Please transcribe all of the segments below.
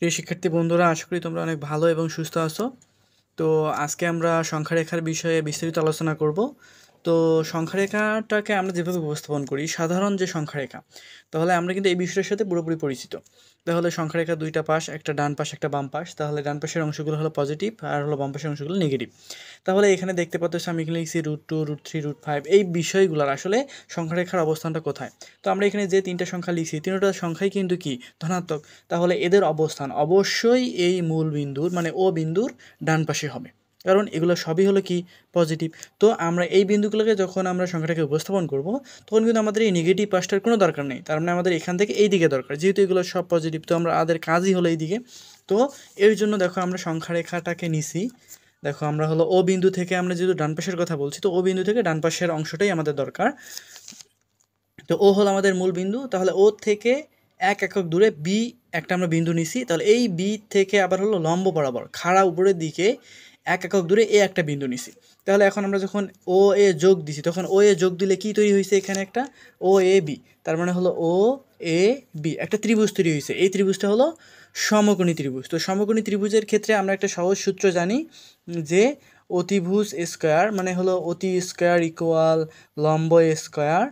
প্রিয় শিক্ষার্থী বন্ধুরা, আশা করি তোমরা অনেক ভালো এবং সুস্থ আছো। তো আজকে আমরা সংখ্যারেখার বিষয়ে বিস্তারিত আলোচনা করব। তো সংখ্যারেখাটাকে আমরা যেভাবে উপস্থাপন করি, সাধারণ যে সংখ্যারেখা, তাহলে আমরা কিন্তু এই বিষয়টার সাথে পুরোপুরি পরিচিত। তাহলে সংখ্যারেখা দুইটা পাশ, একটা ডান পাশ একটা বাম পাশ। তাহলে ডান পাশের অংশগুলো হলো পজিটিভ আর হলো বাম পাশের অংশগুলো নেগেটিভ। তাহলে এখানে দেখতে পাচ্ছ আমি এখানে লিখছি √2, √3, √5। এই বিষয়গুলোর আসলে সংখ্যারেখার অবস্থানটা কোথায়। তো আমরা এখানে যে তিনটা সংখ্যা লিখছি, তিনটা সংখ্যাই কিন্তু কি ধনাত্মক। তাহলে এদের অবস্থান অবশ্যই এই মূল বিন্দুর মানে ও বিন্দুর ডান পাশে হবে, কারণ এগুলো সবই হলো কি পজিটিভ। তো আমরা এই বিন্দুগুলোকে যখন আমরা সংখ্যাটাকে উপস্থাপন করব, তখন কিন্তু আমাদের এই নেগেটিভ পাশটার কোনো দরকার নেই। তার মানে আমাদের এখান থেকে এই দিকে দরকার, যেহেতু এগুলো সব পজিটিভ, তো আমাদের কাজই হলো এই দিকে। তো এর জন্য দেখো আমরা সংখ্যারেখাটাকে নিছি। দেখো আমরা হলো ও বিন্দু থেকে, আমরা যেহেতু ডান পাশের কথা বলছি, তো ও বিন্দু থেকে ডান পাশের অংশটাই আমাদের দরকার। তো ও হলো আমাদের মূল বিন্দু। তাহলে ও থেকে এক একক দূরে বি একটা আমরা বিন্দু নিছি। তাহলে এই বি থেকে আবার হলো লম্ব বরাবর খাড়া উপরের দিকে এক একক দূরে এ একটা বিন্দু নিছি। তাহলে এখন আমরা যখন ও এ যোগ দিছি, তখন ও এ যোগ দিলে কি তৈরি হয়েছে, এখানে একটা ও এ বি। তার মানে হলো ও এ বি একটা ত্রিভুজ তৈরি হয়েছে। এই ত্রিভুজটা হলো সমকোণী ত্রিভুজ। তো সমকোণী ত্রিভুজের ক্ষেত্রে আমরা একটা সহজ সূত্র জানি যে অতিভুজ স্কোয়ার মানে হলো অতি স্কোয়ার ইকুয়াল লম্ব স্কোয়ার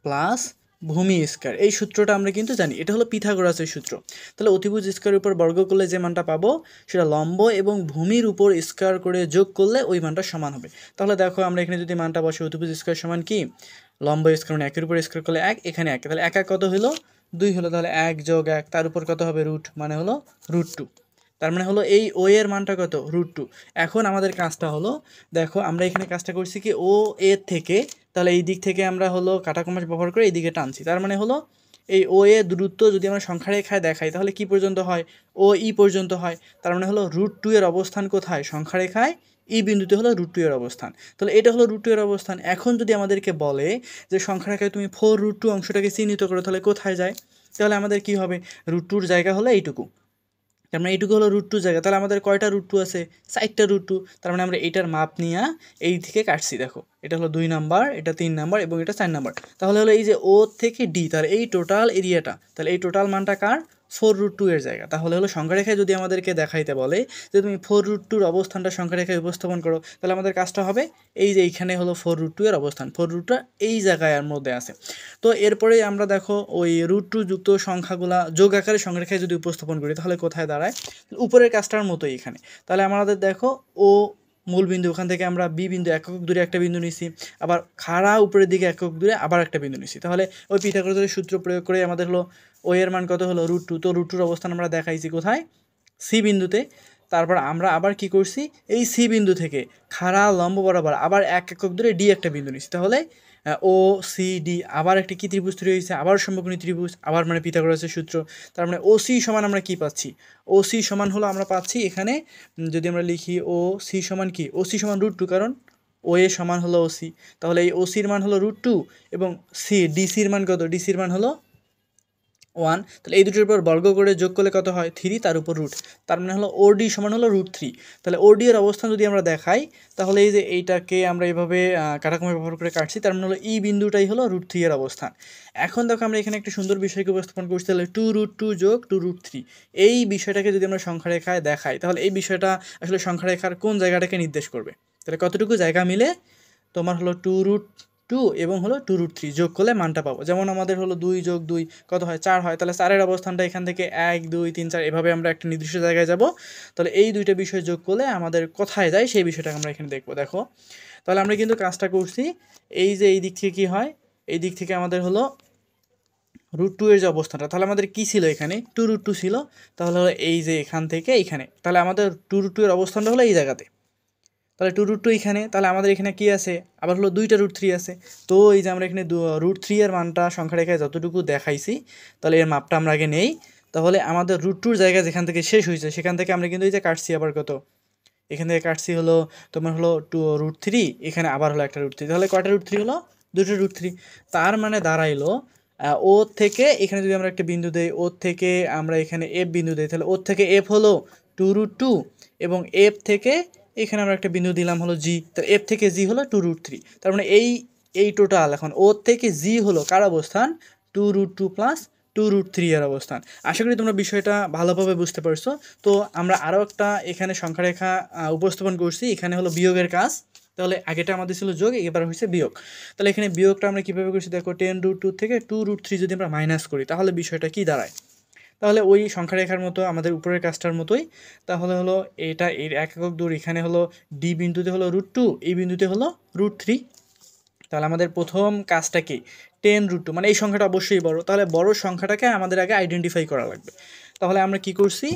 প্লাস ভূমি স্কয়ার। এই সূত্রটা আমরা কিন্তু জানি, এটা হলো পিথাগোরাসের সূত্র। তাহলে অতিভুজ স্কয়ারের উপর বর্গ করলে যে মানটা পাবো, সেটা লম্ব এবং ভূমির উপর স্কয়ার করে যোগ করলে ওই মানটা সমান হবে। তাহলে দেখো আমরা এখানে যদি মানটা বসে, অতিভুজ স্কয়ার সমান কি লম্ব স্কয়ার মানে একের উপর স্কয়ার করলে এক, এখানে এক, তাহলে এক এক কত হলো 2 হলো। তাহলে 1 + 1 তার উপর কত হবে রুট, মানে হলো √2। তার মানে হলো এই ও এর মানটা কত √2। এখন আমাদের কাজটা হলো, দেখো আমরা এখানে কাজটা করছি কি ও এর থেকে, তাহলে এই দিক থেকে আমরা হলো কাটা কমাস ব্যবহার করে এই দিকে টানছি। তার মানে হলো এই ও এ দূরত্ব যদি আমরা সংখ্যারেখায় দেখাই, তাহলে কি পর্যন্ত হয়, ও ই পর্যন্ত হয়। তার মানে হলো √2 এর অবস্থান কোথায় সংখ্যারেখায়, ই বিন্দুতে হলো √2 এর অবস্থান। তাহলে এটা হলো √2 এর অবস্থান। এখন যদি আমাদেরকে বলে যে সংখ্যারেখায় তুমি 4√2 অংশটাকে চিহ্নিত করো, তাহলে কোথায় যায়। তাহলে আমাদের কি হবে, √2 জায়গা হলো এইটুকু। তার মানে এইটুকু হলো √2 জায়গা। তাহলে আমাদের কয়টা √2 আছে, 4টা √2। তার মানে আমরা এইটার মাপ নিয়ে এই থেকে কাটছি। দেখো এটা হলো 2 নাম্বার, এটা 3 নাম্বার এবং এটা 4 নাম্বার। তাহলে হলো এই যে ও থেকে ডি, তাহলে এই টোটাল এরিয়াটা, তাহলে এই টোটাল মানটা কার, 4√2 এর জায়গা। তাহলে হলো সংখ্যারেখায় যদি আমাদেরকে দেখাইতে বলে যে তুমি 4√2 অবস্থানটা সংখ্যারেখায় উপস্থাপন করো, তাহলে আমাদের কাজটা হবে এই যে এইখানে হলো 4√2 এর অবস্থান, 4√2 এই জায়গায় এর মধ্যে আছে। তো এরপরে আমরা দেখো ওই √2 যুক্ত সংখ্যাগুলা যোগ আকারে সংখ্যারেখায় যদি উপস্থাপন করি, তাহলে কোথায় দাঁড়ায়, উপরের কাজটার মতোই এখানে। তাহলে আমাদের দেখো ও মূল বিন্দু, ওখান থেকে আমরা বি বিন্দু একক দূরে একটা বিন্দু নিছি, আবার খাড়া উপরের দিকে একক দূরে আবার একটা বিন্দু নিছি। তাহলে ওই পিথাগোরাসের সূত্র প্রয়োগ করে আমাদের হলো ও এর মান কত হলো √2। তো √2 অবস্থান আমরা দেখাইছি কোথায়, সি বিন্দুতে। তারপর আমরা আবার কি করছি, এই সি বিন্দু থেকে খাড়া লম্ব বরাবর আবার এক একক দূরে ডি একটা বিন্দু নিছি। তাহলে ও সি ডি আবার একটা কি ত্রিভুজ তৈরি হয়েছে, আবার সমকোণী ত্রিভুজ, আবার মানে পিথাগোরাসের সূত্র। তার মানে ও সি সমান আমরা কি পাচ্ছি, ও সি সমান হলো আমরা পাচ্ছি এখানে, যদি আমরা লিখি ও সি সমান কি, ও সি সমান √2, কারণ ও এ সমান হলো ও সি। তাহলে এই ও সির মান হলো √2 এবং সি ডিসির মান কত, ডিসির মান হলো 1। তাহলে এই দুটোর উপর বর্গ করে যোগ করলে কত হয় 3, তার উপর রুট। তার মানে হলো ওডি সমান হলো √3। তাহলে ওডি এর অবস্থান যদি আমরা দেখাই, তাহলে এই যে এইটাকে আমরা এইভাবে কাটাকুমা ব্যবহার করে কাটছি, তার মানে হলো ই বিন্দুটাই হলো √3 এর অবস্থান। এখন দেখো আমরা এখানে একটা সুন্দর বিষয়কে উপস্থাপন করছি, তাহলে 2√2 যোগ 2√3। এই বিষয়টাকে যদি আমরা সংখ্যারেখায় দেখাই, তাহলে এই বিষয়টা আসলে সংখ্যারেখার কোন জায়গাটাকে নির্দেশ করবে। তাহলে কতটুকু জায়গা মিলে তোমার হলো 2√2 এবং হলো 2√3 যোগ করলে মানটা পাবো। যেমন আমাদের হলো 2 যোগ 2 কত হয়, 4 হয়। তাহলে 4 এর অবস্থানটা এখান থেকে 1 2 3 4 এভাবে আমরা একটা নির্দিষ্ট জায়গায় যাব। তাহলে এই দুইটা বিষয় যোগ করলে আমাদের কোথায় যায় সেই বিষয়টা আমরা এখানে দেখবো। দেখো তাহলে আমরা কিন্তু কাজটা করছি, এই যে এই দিক থেকে কি হয়, এই দিক থেকে আমাদের হলো √2 এর যে অবস্থানটা, তাহলে আমাদের কি ছিল এখানে 2√2 ছিল। তাহলে হলো এই যে এখান থেকে এইখানে, তাহলে আমাদের 2√2 এর অবস্থানটা হলো এই জায়গাতে। তাহলে 2√2 এখানে, তাহলে আমাদের এখানে কি আছে, আবার হলো 2টা √3 আছে। তো এই যে আমরা এখানে √3 এর মানটা সংখ্যারেখায় যতটুকু দেখাইছি, তাহলে এর মাপটা আমরা আগে নেই। তাহলে আমাদের √2 জায়গা যেখান থেকে শেষ হয়েছে, সেখান থেকে আমরা কিন্তু এই যে কাটছি আবার কত, এখান থেকে কাটছি হলো তোমার হলো √3, এখানে আবার হলো একটা √3। তাহলে কয়টা √3 হলো, 2টা √3। তার মানে দাঁড়াইলো ও থেকে এখানে যদি আমরা একটা বিন্দু দেই, ও থেকে আমরা এখানে এফ বিন্দু দেই, তাহলে ও থেকে এফ হলো 2√2 এবং এফ থেকে এখানে আমরা একটা বিন্দু দিলাম হলো জি, তাহলে এফ থেকে জি হলো 2√3। তার মানে এই টোটাল এখন ও থেকে জি হলো কার অবস্থান, 2√2 প্লাস 2√3 এর অবস্থান। আশা করি তোমরা বিষয়টা ভালোভাবে বুঝতে পারছো। তো আমরা আরও একটা এখানে সংখ্যা রেখা উপস্থাপন করছি, এখানে হলো বিয়োগের কাজ। তাহলে আগেটা আমাদের ছিল যোগ, এবার হচ্ছে বিয়োগ। তাহলে এখানে বিয়োগটা আমরা কীভাবে করছি দেখো, 10√2 থেকে 2√3 যদি আমরা মাইনাস করি তাহলে বিষয়টা কি দাঁড়ায়। তাহলে ওই সংখ্যা রেখার মতো আমাদের উপরের কাজটার মতোই, তাহলে হলো এটা এর এক একক দূর, এখানে হলো ডি বিন্দুতে হলো √2, এই বিন্দুতে হলো √3। তাহলে আমাদের প্রথম কাজটা কি, 10√2, মানে এই সংখ্যাটা অবশ্যই বড়, তাহলে বড় সংখ্যাটাকে আমাদের আগে আইডেন্টিফাই করা লাগবে। তাহলে আমরা কি করছি,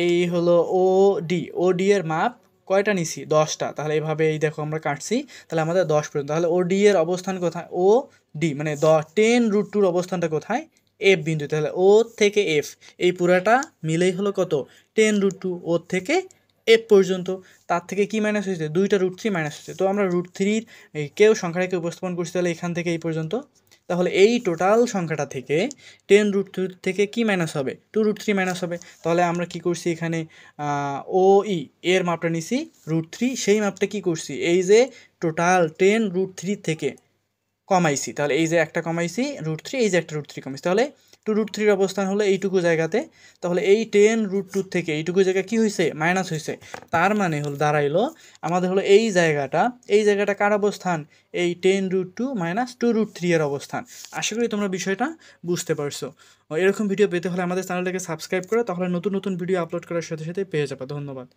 এই হলো ও ডি এর মাপ কয়টা নিছি, 10টা। তাহলে এইভাবে এই দেখো আমরা কাটছি, তাহলে আমাদের 10 পর্যন্ত। তাহলে ও ডি এর অবস্থান কোথায়, ও ডি মানে 10√2 অবস্থানটা কোথায়, এফ বিন্দু। তাহলে ও থেকে এফ এই পুরাটা মিলেই হলো কত, 10√2, ও থেকে এফ পর্যন্ত। তার থেকে কি মাইনাস হয়েছে, 2টা √3 মাইনাস হয়েছে। তো আমরা √3 কেউ সংখ্যাটাকে উপস্থাপন করছি, তাহলে এখান থেকে এই পর্যন্ত। তাহলে এই টোটাল সংখ্যাটা থেকে 10√2 থেকে কি মাইনাস হবে, 2√3 মাইনাস হবে। তাহলে আমরা কি করছি, এখানে ও ই এর মাপটা নিছি √3, সেই মাপটা কি করছি, এই যে টোটাল 10√3 থেকে কমাইছি। তাহলে এই যে একটা কমাইছি √3, এই যে একটা √3 কমাইছি, তাহলে 2√3 অবস্থান হলো এইটুকু জায়গাতে। তাহলে এই 10√2 থেকে এইটুকু জায়গা কি হয়েছে, মাইনাস হয়েছে। তার মানে হলো দাঁড়াইলো আমাদের হলো এই জায়গাটা কার অবস্থান, এই 10√2 মাইনাস 2√3 এর অবস্থান। আশা করি তোমরা বিষয়টা বুঝতে পারছো। এরকম ভিডিও পেতে হলে আমাদের চ্যানেলটাকে সাবস্ক্রাইব করো, তাহলে নতুন নতুন ভিডিও আপলোড করার সাথে সাথে পেয়ে যাবে। ধন্যবাদ।